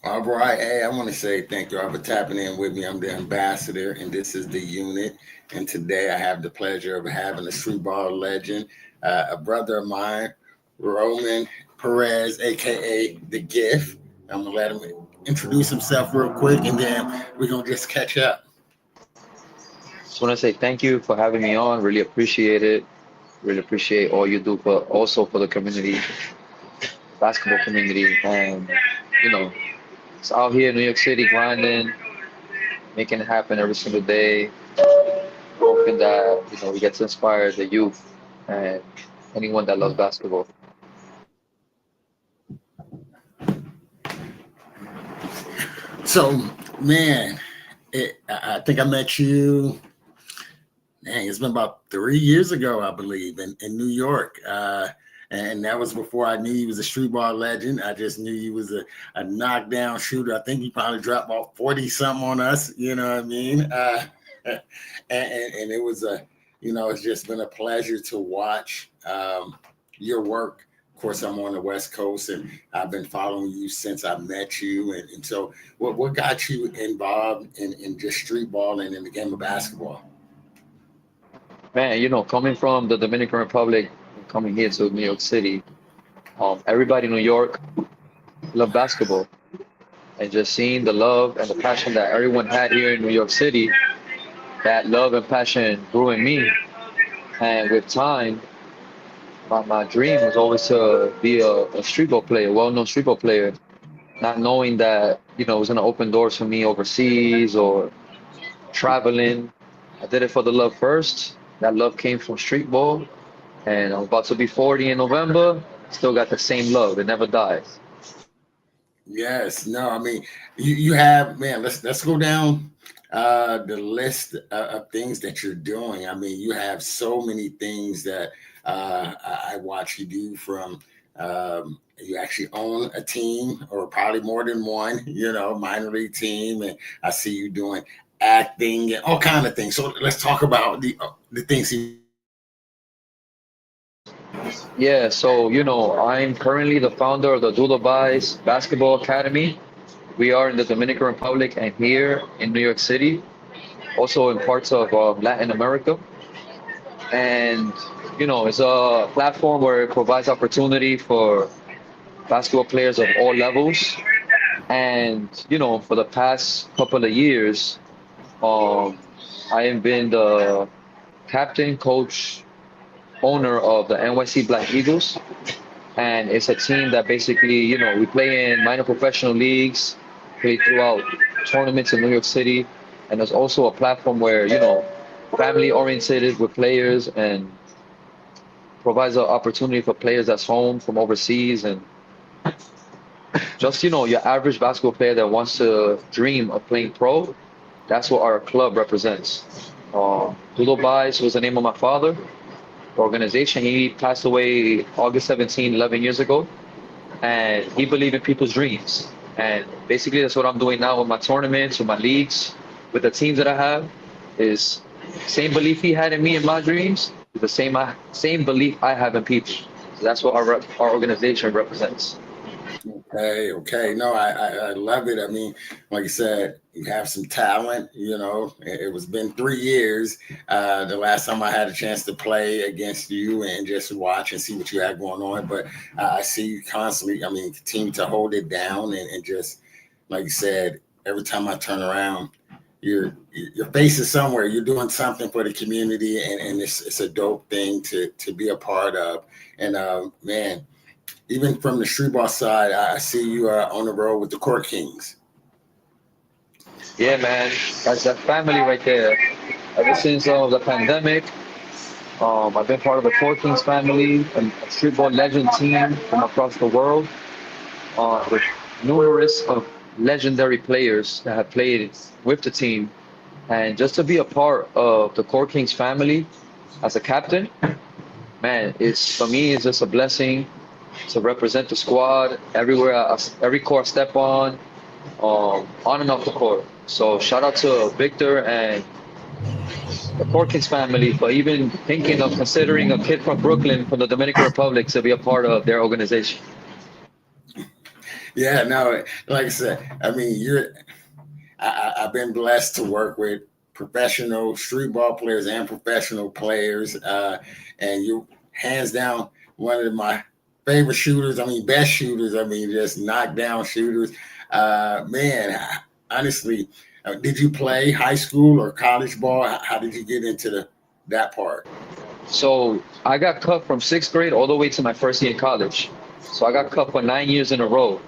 All right. Hey, I want to say thank you all for tapping in with me. I'm the ambassador, and this is the unit. And today I have the pleasure of having a street ball legend, a brother of mine, Roman Perez, aka the Gift. I'm gonna let him introduce himself real quick, and then we're gonna just catch up. Just want to say thank you for having me on. Really appreciate it. Really appreciate all you do for also for the community, basketball community, and you know, it's out here in New York City grinding, making it happen every single day. Hoping that we get to inspire the youth and anyone that loves basketball. So, man, I think I met you. Dang, it's been about 3 years ago, I believe, in New York. And that was before I knew he was a street ball legend. I just knew he was a knockdown shooter. I think he probably dropped about 40 something on us. You know what I mean? And it was it's just been a pleasure to watch your work. Of course, I'm on the West Coast, and I've been following you since I met you. And so, what got you involved in just street ball and in the game of basketball? Man, coming from the Dominican Republic and coming here to New York City, everybody in New York love basketball, and just seeing the love and the passion that everyone had here in New York City, that love and passion grew in me. And with time, my dream was always to be a street ball player, well-known street ball player, not knowing that, it was going to open doors for me overseas or traveling. I did it for the love first. That love came from street ball, and I'm about to be 40 in November. Still got the same love. It never dies. Yes, no, I mean you have, man. Let's go down the list of things that you're doing. I mean, you have so many things that I watch you do. From you actually own a team, or probably more than one. Minor league team, and I see you doing acting and all kind of things. So let's talk about the things you. Yeah, so I'm currently the founder of the Dudobais Basketball Academy. We are in the Dominican Republic and here in New York City, also in parts of Latin America. And it's a platform where it provides opportunity for basketball players of all levels. And for the past couple of years, um, I have been the captain, coach, owner of the NYC Black Eagles, and it's a team that basically, we play in minor professional leagues, play throughout tournaments in New York City, and there's also a platform where, family oriented with players and provides an opportunity for players that's home from overseas and just, your average basketball player that wants to dream of playing pro. That's what our club represents. Dudo Bais was the name of my father. The organization, he passed away August 17, 11 years ago, and he believed in people's dreams. And basically, that's what I'm doing now with my tournaments, with my leagues, with the teams that I have. Is same belief he had in me and my dreams, is the same belief I have in people. So that's what our organization represents. Okay, okay. No, I love it. I mean, like you said, you have some talent. It was been 3 years. The last time I had a chance to play against you and just watch and see what you had going on. But I see you constantly. I mean, continue to hold it down, and just like you said, every time I turn around, your face is somewhere. You're doing something for the community, and it's a dope thing to be a part of. And man, even from the street ball side, I see you on the road with the Court Kings. Yeah, man, that's that family right there. Ever since the pandemic, I've been part of the Four Kings family, a streetball legend team from across the world, with numerous of legendary players that have played with the team. And just to be a part of the Core Kings family as a captain, man, it's for me it's just a blessing to represent the squad everywhere, every court I step on and off the court. So shout out to Victor and the Porkins family for even thinking of considering a kid from Brooklyn, from the Dominican Republic, to be a part of their organization. Yeah, no, like I said, I mean, I've been blessed to work with professional street ball players and professional players, and you hands down one of my favorite shooters. I mean, best shooters. I mean, just knockdown shooters. Man, honestly, did you play high school or college ball? How did you get into that part? So I got cut from sixth grade all the way to my first year in college. So I got cut for 9 years in a row.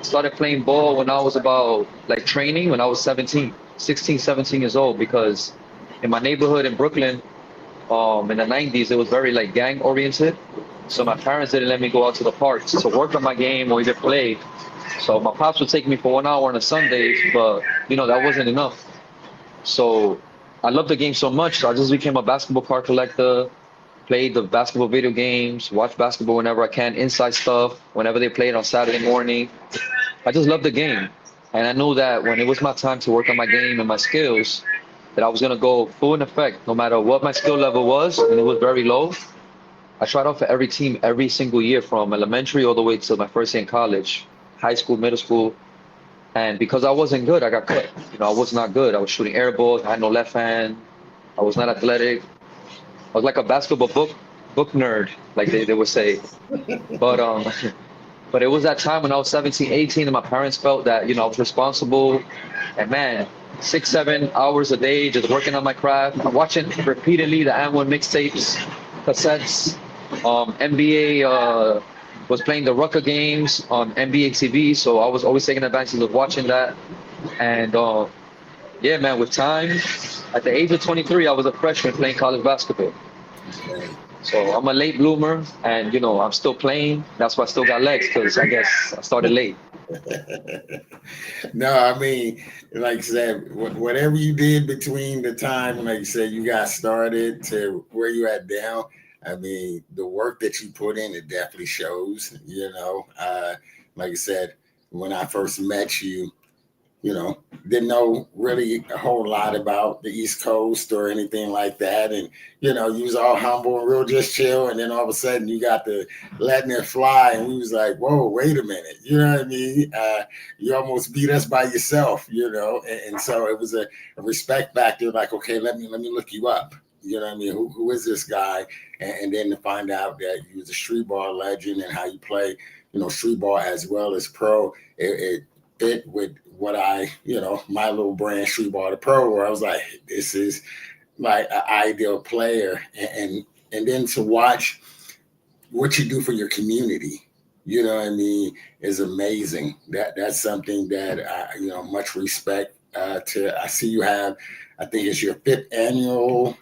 Started playing ball when I was about like training when I was 17, 16, 17 years old because in my neighborhood in Brooklyn, in the 90s, it was very like gang oriented. So my parents didn't let me go out to the parks to work on my game or even play. So my pops would take me for 1 hour on a Sundays, but that wasn't enough. So I loved the game so much, so I just became a basketball card collector, played the basketball video games, watch basketball whenever I can, inside stuff, whenever they played on Saturday morning. I just loved the game. And I knew that when it was my time to work on my game and my skills, that I was gonna go full in effect, no matter what my skill level was, and it was very low. I tried out for every team every single year from elementary all the way to my first year in college, high school, middle school. And because I wasn't good, I got cut. I was not good. I was shooting air balls. I had no left hand. I was not athletic. I was like a basketball book nerd, like they would say. But but it was that time when I was 17, 18, and my parents felt that I was responsible. And man, 6, 7 hours a day just working on my craft, watching repeatedly the M1 mixtapes, cassettes, NBA. Was playing the Rucker games on NBA TV, so I was always taking advantage of watching that. And yeah, man, with time, at the age of 23, I was a freshman playing college basketball. Okay. So I'm a late bloomer, and I'm still playing. That's why I still got legs, because I guess I started late. No, I mean, like I said, whatever you did between the time, like you said, you got started to where you at now. I mean, the work that you put in, it definitely shows. Like I said, when I first met you, didn't know really a whole lot about the East Coast or anything like that. And, you was all humble and real just chill. And then all of a sudden you got the letting it fly. And we was like, whoa, wait a minute. You know what I mean? You almost beat us by yourself, and so it was a respect factor. Like, okay, let me look you up. You know what I mean? Who is this guy? And then to find out that you was a street ball legend and how you play, street ball as well as pro, it fit with what my little brand Street Ball the Pro, where I was like, this is like an ideal player. And then to watch what you do for your community, what I mean, is amazing. That's something that much respect to. I see you have, I think it's your fifth annual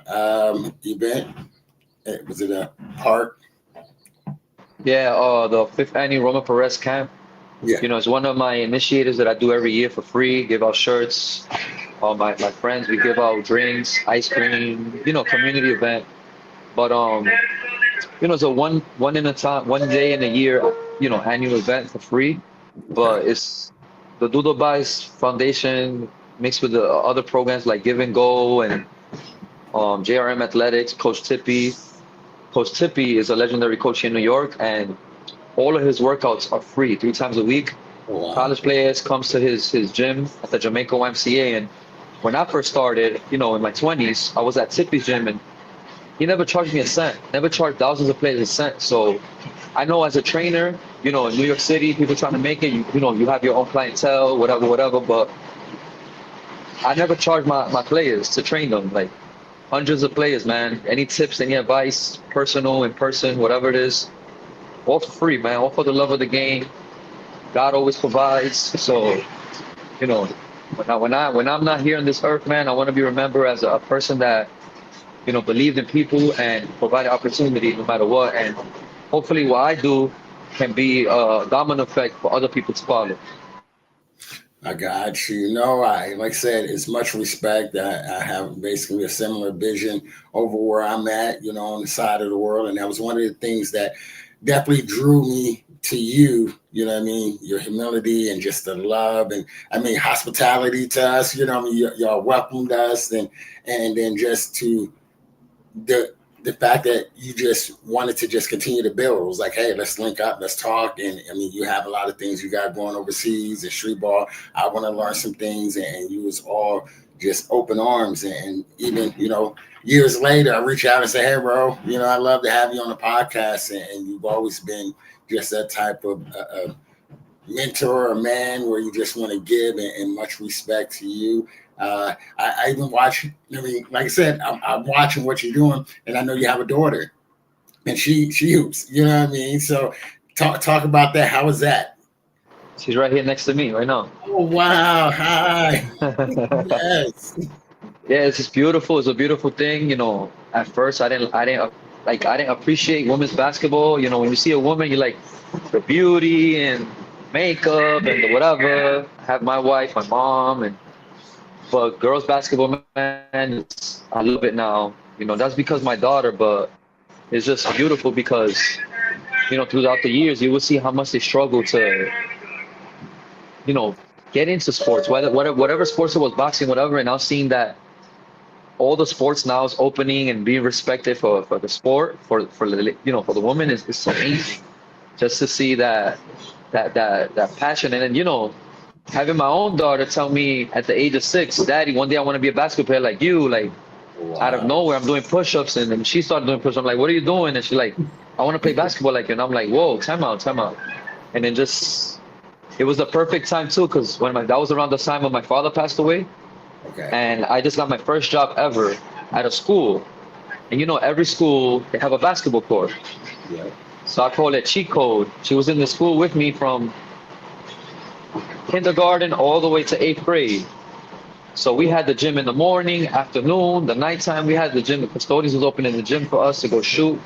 event. Was it a park? Yeah, the fifth annual Roman Perez camp. Yeah. It's one of my initiators that I do every year for free. Give out shirts. My friends, we give out drinks, ice cream. Community event. But it's a one in a time, 1 day in a year, annual event for free. Okay. But it's the Doodle Buys Foundation mixed with the other programs like Give and Go and JRM Athletics, Coach Tippy. Coach Tippy is a legendary coach here in New York, and all of his workouts are free 3 times a week. Oh, wow. College players comes to his gym at the Jamaica YMCA. And when I first started, in my 20s, I was at Tippy's gym, and he never charged me a cent, never charged thousands of players a cent. So I know as a trainer, in New York City, people trying to make it, you have your own clientele, whatever. But I never charged my players to train them. Like hundreds of players, man. Any tips, any advice, personal, in person, whatever it is, all for free, man. All for the love of the game. God always provides. So, you know, when I'm not here on this earth, man, I want to be remembered as a person that, believed in people and provided opportunity no matter what. And hopefully what I do can be a domino effect for other people to follow. I got you. No, I like I said, it's much respect. I have basically a similar vision over where I'm at, on the side of the world, and that was one of the things that definitely drew me to you. You know what I mean? Your humility and just the love, and I mean hospitality to us. Y'all welcomed us, and then just to the the fact that you just wanted to just continue to build. It was like, hey, let's link up, let's talk. And I mean, you have a lot of things you got going overseas and street ball. I want to learn some things, and you was all just open arms. And even, years later, I reach out and say, hey, bro, I love to have you on the podcast. And you've always been just that type of mentor or man where you just want to give, and much respect to you. I even watch, like I said, I'm watching what you're doing, and I know you have a daughter, and she hoops, you know what I mean? So talk about that. How is that? She's right here next to me right now. Oh, wow. Hi. Yes. Yeah, it's just beautiful. It's a beautiful thing. At first I didn't appreciate women's basketball. When you see a woman, you like the beauty and makeup and the whatever. I have my wife, my mom, but girls basketball, man, I love it now. That's because my daughter, but it's just beautiful because, throughout the years, you will see how much they struggle to, get into sports, whatever sports it was, boxing, whatever. And now seeing that all the sports now is opening and being respected for the sport, for the woman is so amazing. Just to see that passion. And then, having my own daughter tell me at the age of 6, Daddy, one day I want to be a basketball player like you. Like, out of Wow. nowhere, I'm doing push-ups, and then she started doing push-ups. I'm like, what are you doing? And she's like, I want to play basketball like you. And I'm like, whoa, time out. And then it was the perfect time too, because that was around the time when my father passed away, Okay. and I just got my first job ever at a school. And every school, they have a basketball court. Yeah. So I call it cheat code. She was in the school with me from kindergarten all the way to 8th grade. So we had the gym in the morning, afternoon, the nighttime. We had the gym. The custodians was opening the gym for us to go shoot.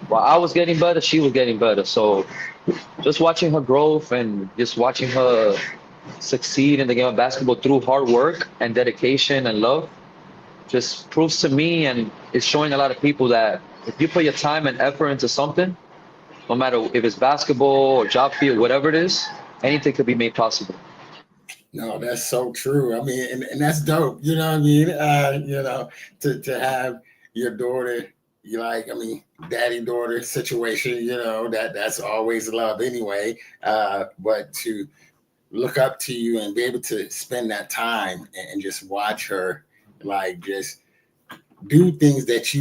While I was getting better, she was getting better. So just watching her growth and just watching her succeed in the game of basketball through hard work and dedication and love just proves to me, and it's showing a lot of people that if you put your time and effort into something, no matter if it's basketball or job field, whatever it is, anything could be made possible. No, that's so true. I mean, and that's dope. You know what I mean? To have your daughter, daddy daughter situation, that's always love anyway. But to look up to you and be able to spend that time and just watch her, like, just do things that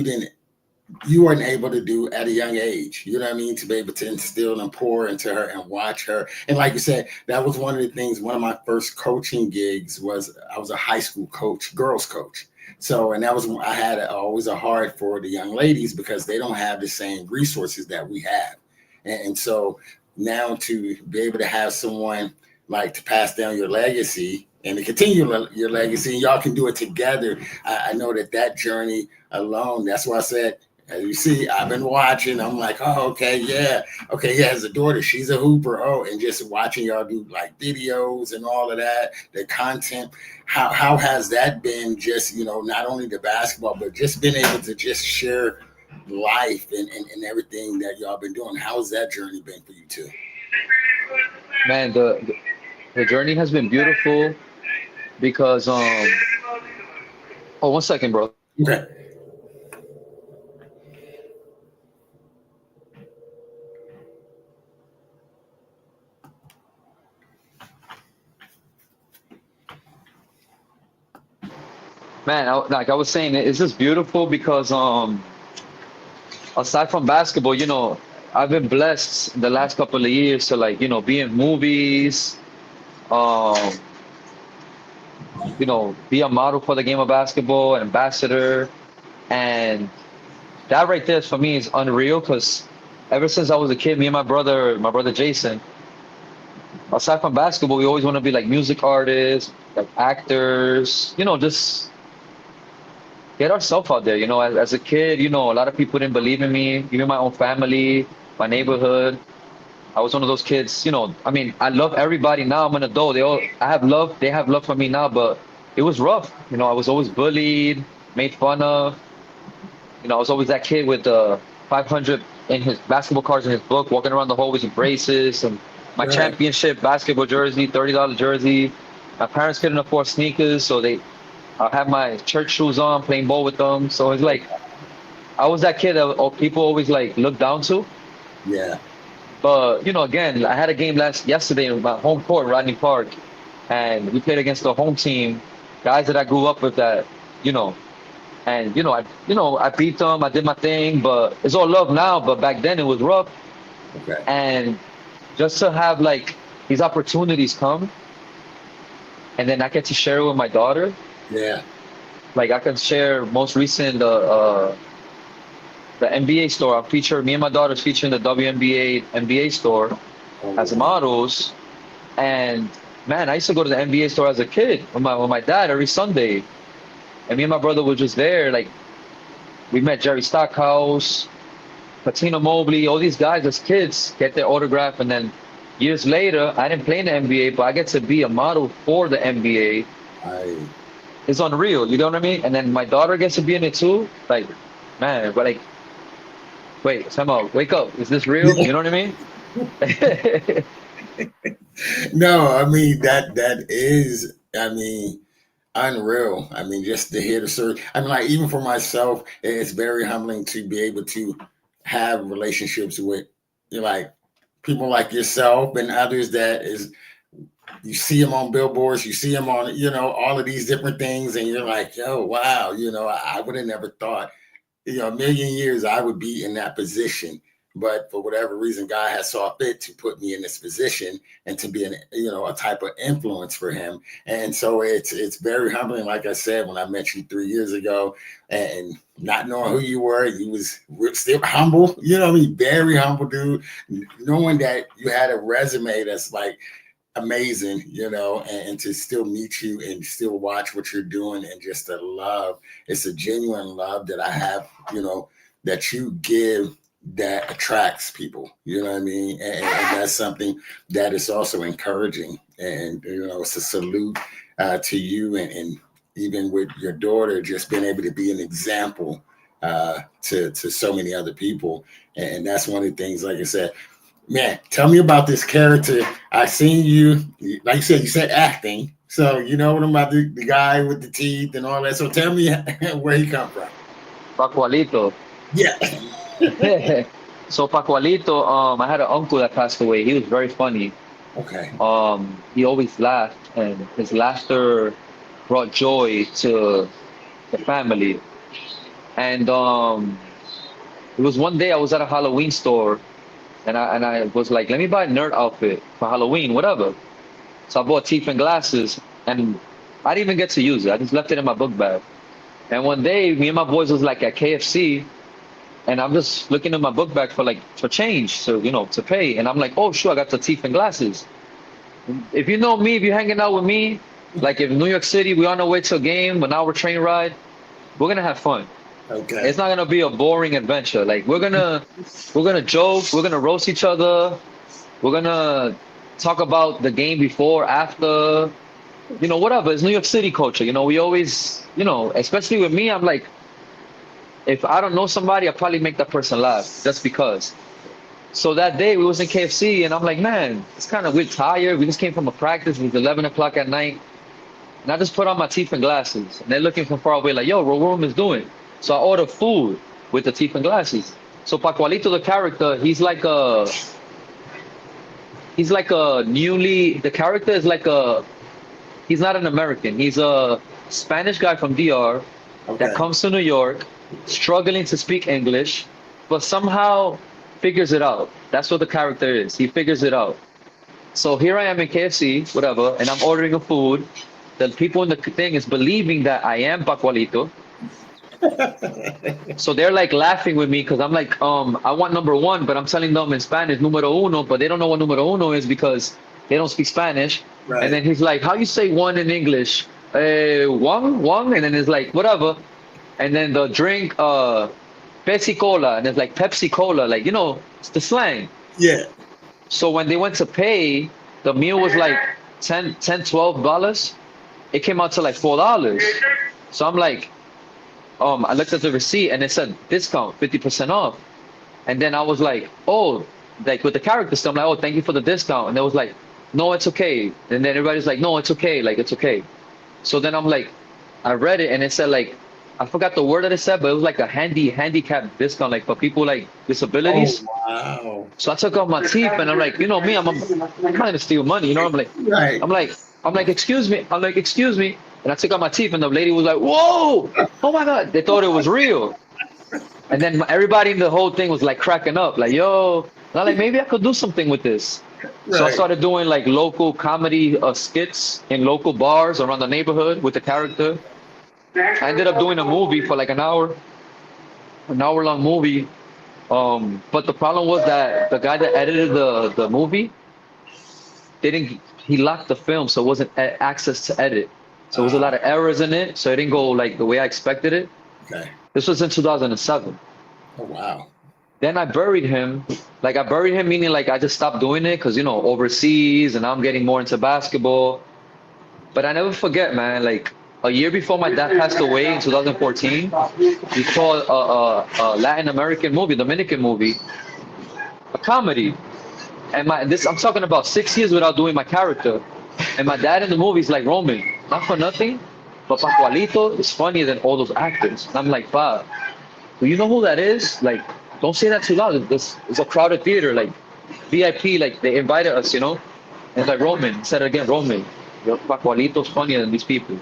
you weren't able to do at a young age, you know what I mean? To be able to instill and pour into her and watch her. And like you said, that was one of the things, one of my first coaching gigs was I was a high school coach, girls coach. So, and that was, I had always a heart for the young ladies because they don't have the same resources that we have. And so now to be able to have someone like to pass down your legacy and to continue your legacy, and y'all can do it together. I know that journey alone, that's why I said, as you see, I've been watching. I'm like, oh, okay, yeah. As a daughter, she's a hooper. Oh, and just watching y'all do like videos and all of that, the content. How has that been? Just not only the basketball, but just being able to just share life and everything that y'all been doing. How's that journey been for you too? Man, the journey has been beautiful because oh, 1 second, bro. Okay. Man, like I was saying, it's just beautiful because aside from basketball, I've been blessed the last couple of years to like, be in movies, um, be a model for the game of basketball, an ambassador, and that right there for me is unreal because ever since I was a kid, me and my brother Jason, aside from basketball, we always want to be like music artists, like actors, just get ourselves out there. As a kid, a lot of people didn't believe in me, even my own family, my neighborhood. I was one of those kids, I mean, I love everybody now. I'm an adult. They have love for me now, but it was rough. I was always bullied, made fun of. I was always that kid with the 500 in his basketball cards in his book, walking around the hallways with braces and my Right. championship basketball jersey, $30 jersey. My parents couldn't afford sneakers, so I have my church shoes on, playing ball with them. So it's like I was that kid that people always like look down to. Yeah. But again, I had a game yesterday in my home court, Rodney Park, and we played against the home team, guys that I grew up with. That you know, and I beat them. I did my thing, but it's all love now. But back then it was rough, Okay. and just to have like these opportunities come, and then I get to share it with my daughter. Yeah. Like I can share most recent the NBA store. Me and my daughter's featuring the WNBA NBA store Oh, as wow. models. And man, I used to go to the NBA store as a kid with my dad every Sunday. And me and my brother were just there. Like we met Jerry Stockhouse, Patina Mobley, all these guys as kids get their autograph. And then years later, I didn't play in the NBA, but I get to be a model for the NBA. I It's unreal, you know what I mean? And then my daughter gets to be in it too. Like, man, but like, wait, time out, wake up. Is this real? You know what I mean? no, I mean that is, I mean, unreal. I mean, just to hear the story. I mean, like even for myself, it's very humbling to be able to have relationships with like people like yourself and others that is you see them on billboards, you see them on, all of these different things, and you're like, yo, wow, I would have never thought, a million years I would be in that position. But for whatever reason, God has saw fit to put me in this position and to be a type of influence for him. And so it's very humbling. Like I said, when I met you 3 years ago and not knowing who you were, you was still humble, what I mean? Very humble dude, knowing that you had a resume that's like, amazing, and to still meet you and still watch what you're doing and just the love. It's a genuine love that I have, that you give that attracts people, you know what I mean? And that's something that is also encouraging. And, it's a salute to you and even with your daughter, just being able to be an example to so many other people. And that's one of the things, like I said, man, tell me about this character. I seen you, like you said acting. So you know what I'm about, the guy with the teeth and all that. So tell me where he come from. Pacualito. Yeah. So Pacualito, I had an uncle that passed away. He was very funny. Okay. He always laughed, and his laughter brought joy to the family. And it was one day I was at a Halloween store, and I was like, let me buy a nerd outfit for Halloween, whatever. So I bought teeth and glasses, and I didn't even get to use it. I just left it in my book bag. And one day, me and my boys was like at KFC, and I'm just looking in my book bag for change, so to pay. And I'm like, oh sure, I got the teeth and glasses. If you know me, if you're hanging out with me, like in New York City, we're on our way to a game, an hour train ride, we're gonna have fun. Okay. It's not gonna be a boring adventure. Like we're gonna joke, we're gonna roast each other, we're gonna talk about the game before, after, whatever. It's New York City culture. We always, especially with me, I'm like, if I don't know somebody, I'll probably make that person laugh just because. So that day we was in KFC and I'm like, man, it's kind of we're tired. We just came from a practice. It was 11 o'clock at night. And I just put on my teeth and glasses. And they're looking from far away like, yo, what Roman is doing? So I ordered food with the teeth and glasses. So Pacualito, the character, the character is he's not an American. He's a Spanish guy from DR that Okay. comes to New York, struggling to speak English, but somehow figures it out. That's what the character is. He figures it out. So here I am in KFC, whatever, and I'm ordering a food. The people in the thing is believing that I am Pacualito. So they're like laughing with me because I'm like, I want number one, but I'm telling them in Spanish, numero uno, but they don't know what numero uno is because they don't speak Spanish. Right. And then he's like, how you say one in English? One, and then it's like, whatever. And then the drink, Pepsi Cola, and it's like Pepsi Cola, like, it's the slang. Yeah. So when they went to pay, the meal was like $12. It came out to like $4. So I'm like, I looked at the receipt and it said discount, 50% off. And then I was like, oh, like with the character stuff, I'm like, oh, thank you for the discount. And they was like, no, it's okay. And then everybody's like, no, it's okay. Like, it's okay. So then I'm like, I read it and it said like I forgot the word that it said, but it was like a handicap discount, like for people like Oh, disabilities. wow. So I took off my teeth, and I'm like, me, I'm trying to steal money, Right. I'm like, excuse me, excuse me, and I took out my teeth, and the lady was like, whoa, oh my god, they thought it was real, and then everybody in the whole thing was like cracking up, like, yo, and I'm like, maybe I could do something with this. So I Right. started doing like local comedy skits in local bars around the neighborhood with the character. I ended up doing a movie for like an hour long movie. But the problem was that the guy that edited the movie didn't he locked the film, so it wasn't access to edit. So there was a lot of errors in it, so it didn't go like the way I expected it. Okay. This was in 2007. Oh, wow. Then I buried him. Like I buried him, meaning like I just stopped doing it because overseas, and now I'm getting more into basketball. But I never forget, man. Like a year before my dad passed away in 2014, we saw a Latin American movie, Dominican movie, a comedy. And I'm talking about 6 years without doing my character. And my dad in the movie is like, Roman, not for nothing, but Pascualito is funnier than all those actors. And I'm like, "Pa, do you know who that is? Like, don't say that too loud. It's a crowded theater, like VIP, like they invited us. And it's like, Roman, said it again, Roman, your Pascualito's funnier than these people.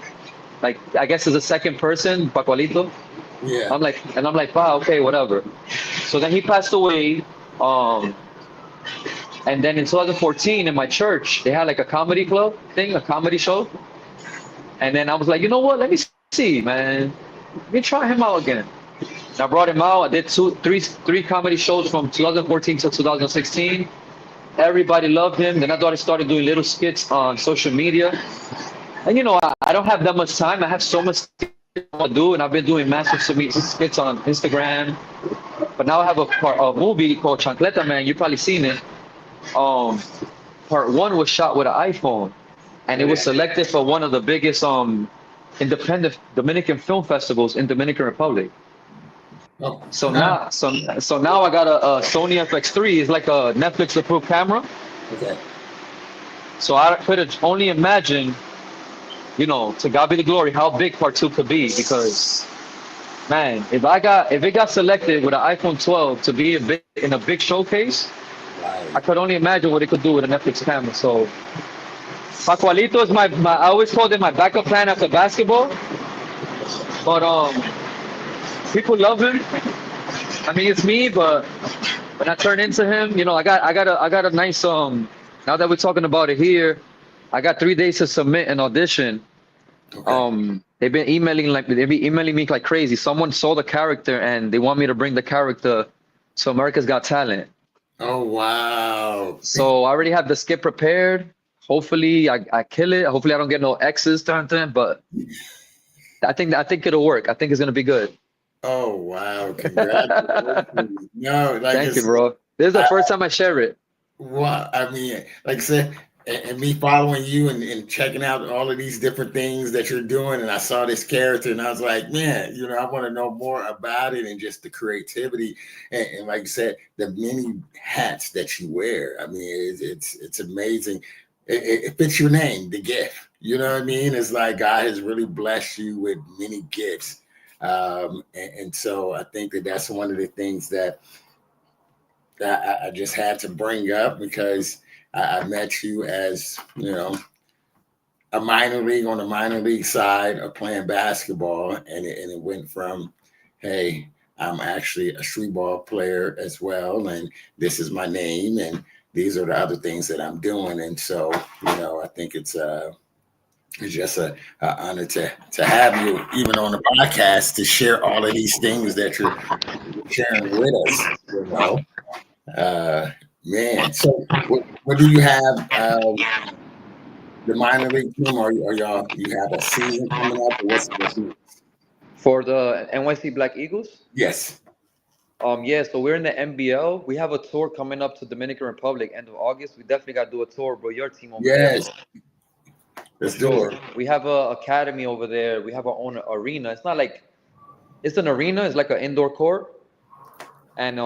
Like, I guess as a second person, Pascualito. Yeah. I'm like, Pa, okay, whatever. So then he passed away. Um, And then in 2014, in my church, they had like a comedy club thing, a comedy show. And then I was like, you know what? Let me see, man. Let me try him out again. And I brought him out. I did three comedy shows from 2014 to 2016. Everybody loved him. Then I started doing little skits on social media. And I don't have that much time. I have so much to do, and I've been doing massive skits on Instagram. But now I have a movie called Chancleta Man. You've probably seen it. Um, Part one was shot with an iPhone, and it was Yeah. selected for one of the biggest independent Dominican film festivals in Dominican Republic. Oh, So wow. now I got a Sony FX3. It's like a Netflix approved camera. Okay. So I could only imagine, to God be the glory, how big part two could be. Because man, if it got selected with an iPhone 12 to be in a big showcase, I Right. could only imagine what it could do with a Netflix camera. So Pascualito is I always called it my backup plan after basketball. But people love him. I mean, it's me, but when I turn into him, I got a nice now that we're talking about it here, I got 3 days to submit an audition. Okay. They've been emailing me like crazy. Someone saw the character and they want me to bring the character to America's Got Talent. Oh, wow. So I already have the skit prepared. Hopefully I kill it. Hopefully I don't get no X's turned in, but I think it'll work. I think it's gonna be good. Oh, wow. Congratulations. No, like I Thank you, said, bro. This is the I, first time I share it. well, I mean, like I said, and me following you and checking out all of these different things that you're doing, and I saw this character, and I was like, man, I want to know more about it and just the creativity, and like you said, the many hats that you wear. I mean, it's amazing. It fits your name, the gift. You know what I mean? It's like God has really blessed you with many gifts, and so I think that that's one of the things that I just had to bring up because I met you as a minor league on the minor league side of playing basketball, and it went from, hey, I'm actually a street ball player as well, and this is my name, and these are the other things that I'm doing, and so I think it's just a honor to have you even on the podcast to share all of these things that you're sharing with us. Uh, Man, so what do you have? The minor league team, or y'all? You have a season coming up, or what's For the NYC Black Eagles, yes, yeah, so we're in the NBL. We have a tour coming up to Dominican Republic end of August. We definitely got to do a tour, bro. Your team over there, yes, for let's do sure. it. We have a academy over there. We have our own arena. It's not like it's an arena. It's like an indoor court, and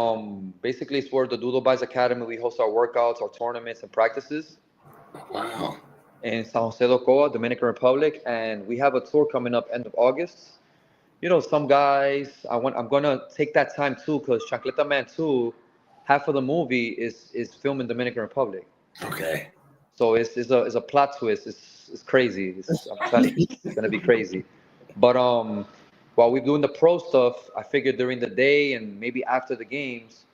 basically it's where the Doodle Buys Academy. We host our workouts, our tournaments, and practices in San Jose do Ocoa, Dominican Republic, and we have a tour coming up end of August. some guys, I'm gonna take that time too, because Chancleta Man 2, half of the movie is filmed in Dominican Republic. Okay. So it's a plot twist. It's crazy. I'm telling you, it's gonna be crazy. But while we're doing the pro stuff, I figured during the day and maybe after the games,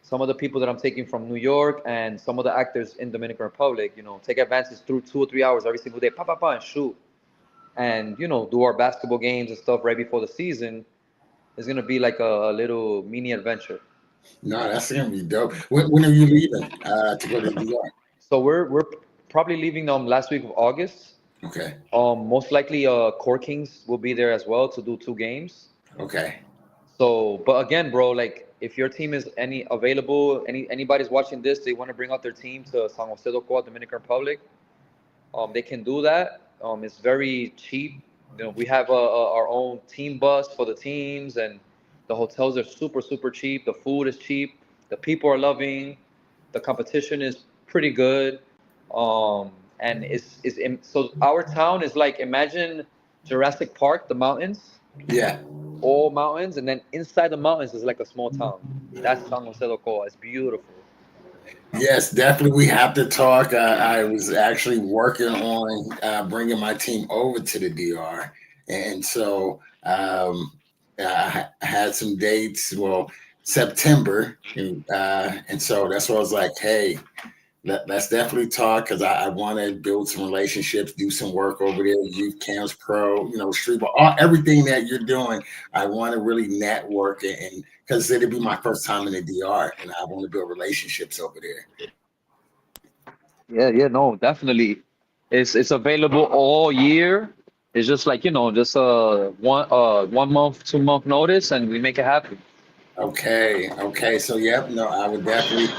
some of the people that I'm taking from New York and some of the actors in Dominican Republic, take advances through 2 or 3 hours every single day, and shoot, and do our basketball games and stuff right before the season. It's gonna be like a little mini adventure. No, that's gonna be dope. When are you leaving to go to the DR? So we're probably leaving last week of August. Okay. Most likely, Core Kings will be there as well to do 2 games. Okay. So, but again, bro, like if your team is anybody's watching this, they want to bring out their team to San Jose do Ocoa, Dominican Republic. They can do that. It's very cheap. We have our own team bus for the teams, and the hotels are super, super cheap. The food is cheap. The people are loving. The competition is pretty good. And so our town is like, imagine Jurassic Park, the mountains, Yeah. all mountains, and then inside the mountains is like a small town. That's San Jose do Ocoa. It's beautiful. Yes, definitely. We have to talk. I was actually working on bringing my team over to the DR, and so I had some dates. Well, September, and so that's why I was like, "Hey, let's definitely talk because I want to build some relationships, do some work over there, youth camps, pro, street ball, everything that you're doing. I want to really network and because it'll be my first time in the DR, and I want to build relationships over there. Yeah, yeah, no, definitely. It's available all year. It's just like, just 1 month, 2 month notice, and we make it happen. Okay, okay. So yep, no, I would definitely we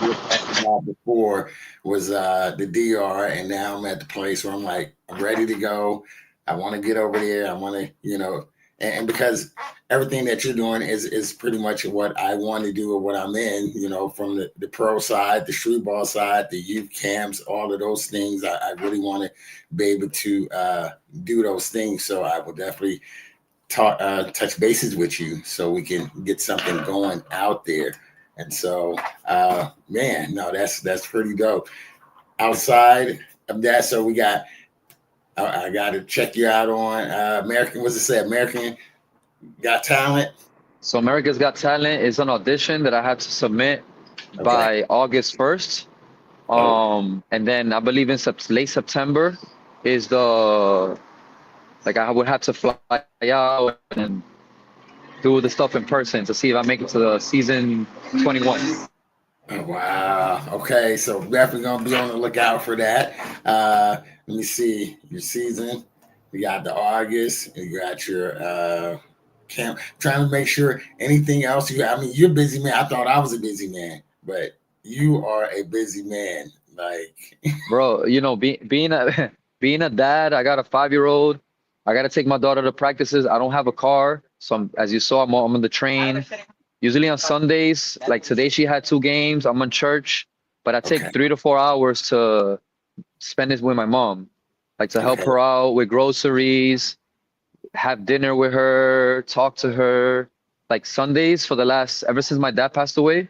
were talking about before was the DR, and now I'm at the place where I'm like, I'm ready to go. I want to get over there. I want to, and because everything that you're doing is pretty much what I want to do or what I'm in, from the pro side, the street ball side, the youth camps, all of those things. I really want to be able to do those things. So I will definitely touch bases with you so we can get something going out there. And so, man, no, that's pretty dope. Outside of that, so we got. I got to check you out on American. What's it say? American Got Talent. So America's Got Talent is an audition that I had to submit Okay. by August 1st. Oh, And then I believe in late September is like I would have to fly out and do the stuff in person to see if I make it to the season 21. oh, wow. Okay, so definitely gonna be on the lookout for that. Let me see your season. You got the August. You got your camp. Trying to make sure anything else you. I mean, you're a busy man. I thought I was a busy man, but you are a busy man. Like, Bro, being a being a dad, I got a 5-year-old. I got to take my daughter to practices. I don't have a car, so as you saw, I'm on the train. Usually on Sundays, like today, she had 2 games. I'm on church, but I okay, take 3 to 4 hours to spend it with my mom, like to help okay, her out with groceries, have dinner with her, talk to her. Like Sundays for the last, ever since my dad passed away,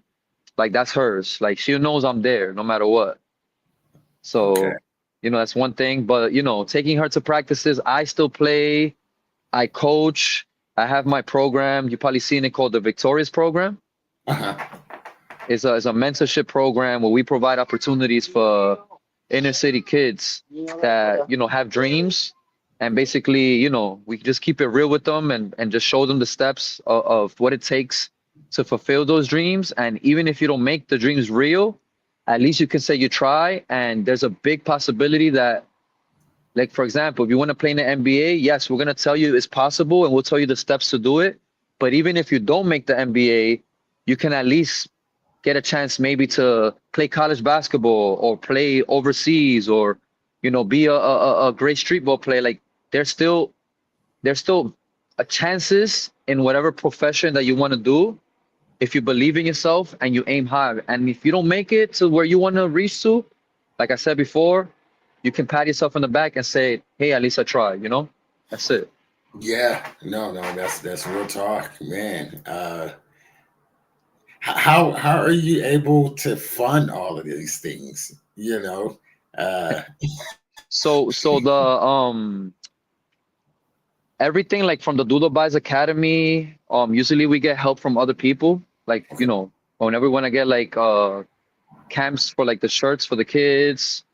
like that's hers. Like she knows I'm there no matter what. okay, So, that's one thing. But, taking her to practices, I still play, I coach, I have my program. You probably seen it called the Victorious Program. uh-huh. It's a mentorship program where we provide opportunities for inner city kids that, have dreams. And basically, we just keep it real with them and just show them the steps of what it takes to fulfill those dreams. And even if you don't make the dreams real, at least you can say you try. And there's a big possibility that, like, for example, if you want to play in the NBA, yes, we're going to tell you it's possible and we'll tell you the steps to do it. But even if you don't make the NBA, you can at least get a chance maybe to play college basketball or play overseas or, be a great street ball player. Like there's still a chances in whatever profession that you want to do if you believe in yourself and you aim high. And if you don't make it to where you want to reach to, like I said before, you can pat yourself on the back and say, hey, at least I tried, you know? That's it. Yeah, no, no, that's real talk, man. How are you able to fund all of these things? Uh, So the everything like from the Doodle Buys Academy, usually we get help from other people. Like, okay, whenever we want to get like camps for like the shirts for the kids.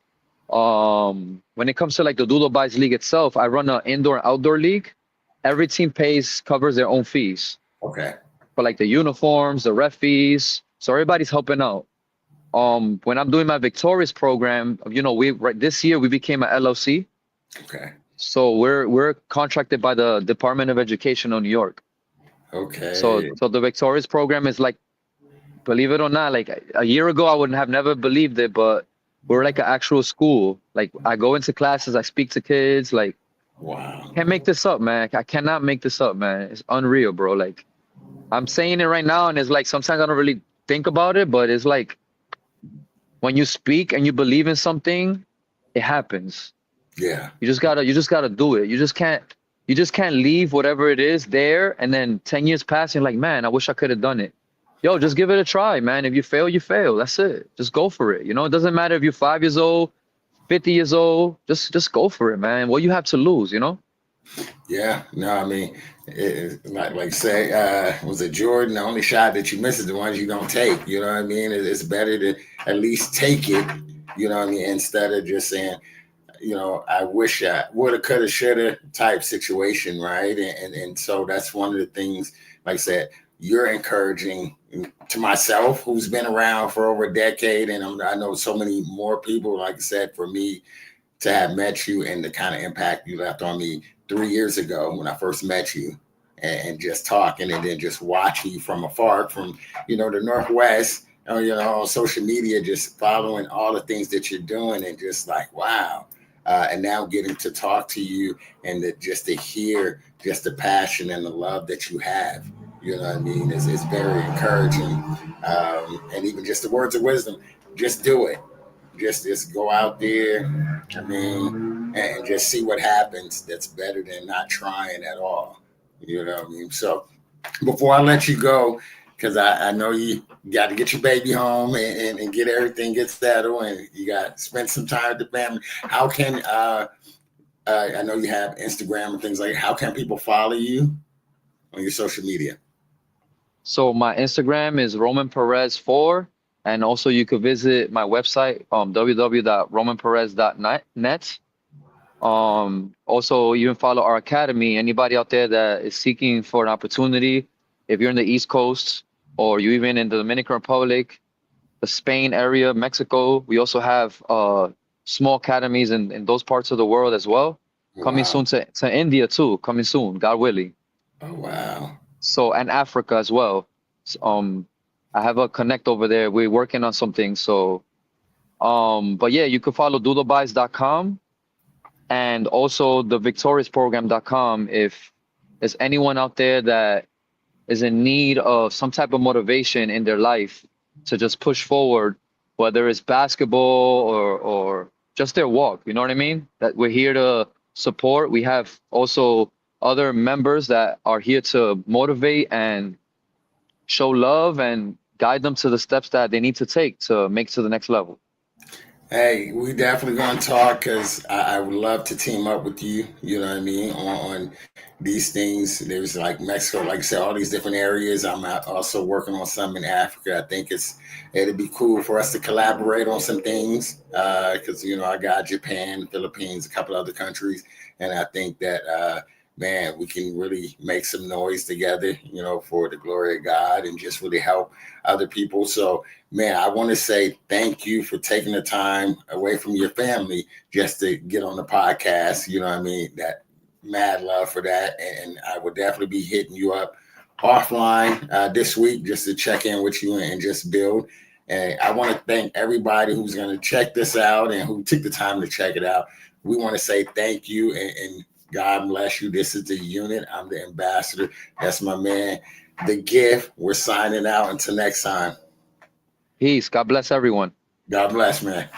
When it comes to like the Doodle Buys League itself, I run an indoor and outdoor league. Every team covers their own fees okay, for like the uniforms, the ref fees. So everybody's helping out. When I'm doing my Victorious program, we right this year we became a LLC. okay, So we're contracted by the Department of Education of New York. So okay. so the Victorious program is like, believe it or not, like a year ago I would have never believed it, but we're like an actual school. Like I go into classes, I speak to kids, like Wow. can't make this up, man. I cannot make this up, man. It's unreal, bro. Like I'm saying it right now, and it's like sometimes I don't really think about it, but it's like when you speak and you believe in something, it happens. Yeah, You just gotta do it. You just can't leave whatever it is there, and then 10 years pass, and you're like, man, I wish I could have done it. Yo, just give it a try, man. If you fail, you fail. That's it. Just go for it. It doesn't matter if you're 5 years old, 50 years old. Just go for it, man. What you have to lose? yeah. No, I mean, like say, was it Jordan? The only shot that you miss is the ones you don't take. You know what I mean? It's better to at least take it. You know what I mean? Instead of just saying, I wish I woulda, coulda, shoulda type situation, right? And so that's one of the things, like I said, you're encouraging to myself, who's been around for over a decade, and I know so many more people, like I said, for me to have met you and the kind of impact you left on me 3 years ago when I first met you, and just talking and then just watching you from afar, from the Northwest, on social media, just following all the things that you're doing, and just like, wow. And now getting to talk to you, and just to hear just the passion and the love that you have, you know what I mean, is very encouraging. And even just the words of wisdom, just do it. Just go out there. I mean, and just see what happens. That's better than not trying at all. You know what I mean? So before I let you go, because I know you got to get your baby home, and get everything get settled, and you got to spend some time with the family. How can I know you have Instagram and things like that. How can people follow you on your social media? So my Instagram is Roman Perez 4, and also you could visit my website, www.romanperez.net. Also, you can follow our academy. Anybody out there that is seeking for an opportunity, if you're in the East Coast or you even in the Dominican Republic, the Spain area, Mexico, we also have small academies in those parts of the world as well. Coming Wow. soon to India too, coming soon, God willing. Oh, wow. So, and Africa as well. I have a connect over there. We're working on something. So, but yeah, you could follow doodlebuys.com and also the victoriousprogram.com if there's anyone out there that is in need of some type of motivation in their life to just push forward, whether it's basketball or just their walk. You know what I mean? That we're here to support. We have also other members that are here to motivate and show love and guide them to the steps that they need to take to make to the next level. Hey, we definitely gonna talk, because I would love to team up with you. You know what I mean, on these things. There's like Mexico, like I said, all these different areas. I'm also working on some in Africa. I think it'd be cool for us to collaborate on some things, because I got Japan, Philippines, a couple other countries, and I think that man, we can really make some noise together. For the glory of God, and just really help other people. So, man, I want to say thank you for taking the time away from your family just to get on the podcast. You know what I mean? That mad love for that. And I would definitely be hitting you up offline this week just to check in with you and just build. And I want to thank everybody who's going to check this out and who took the time to check it out. We want to say thank you, and God bless you. This is the unit. I'm the ambassador. That's my man, The Gift. We're signing out until next time. Peace. God bless everyone. God bless, man.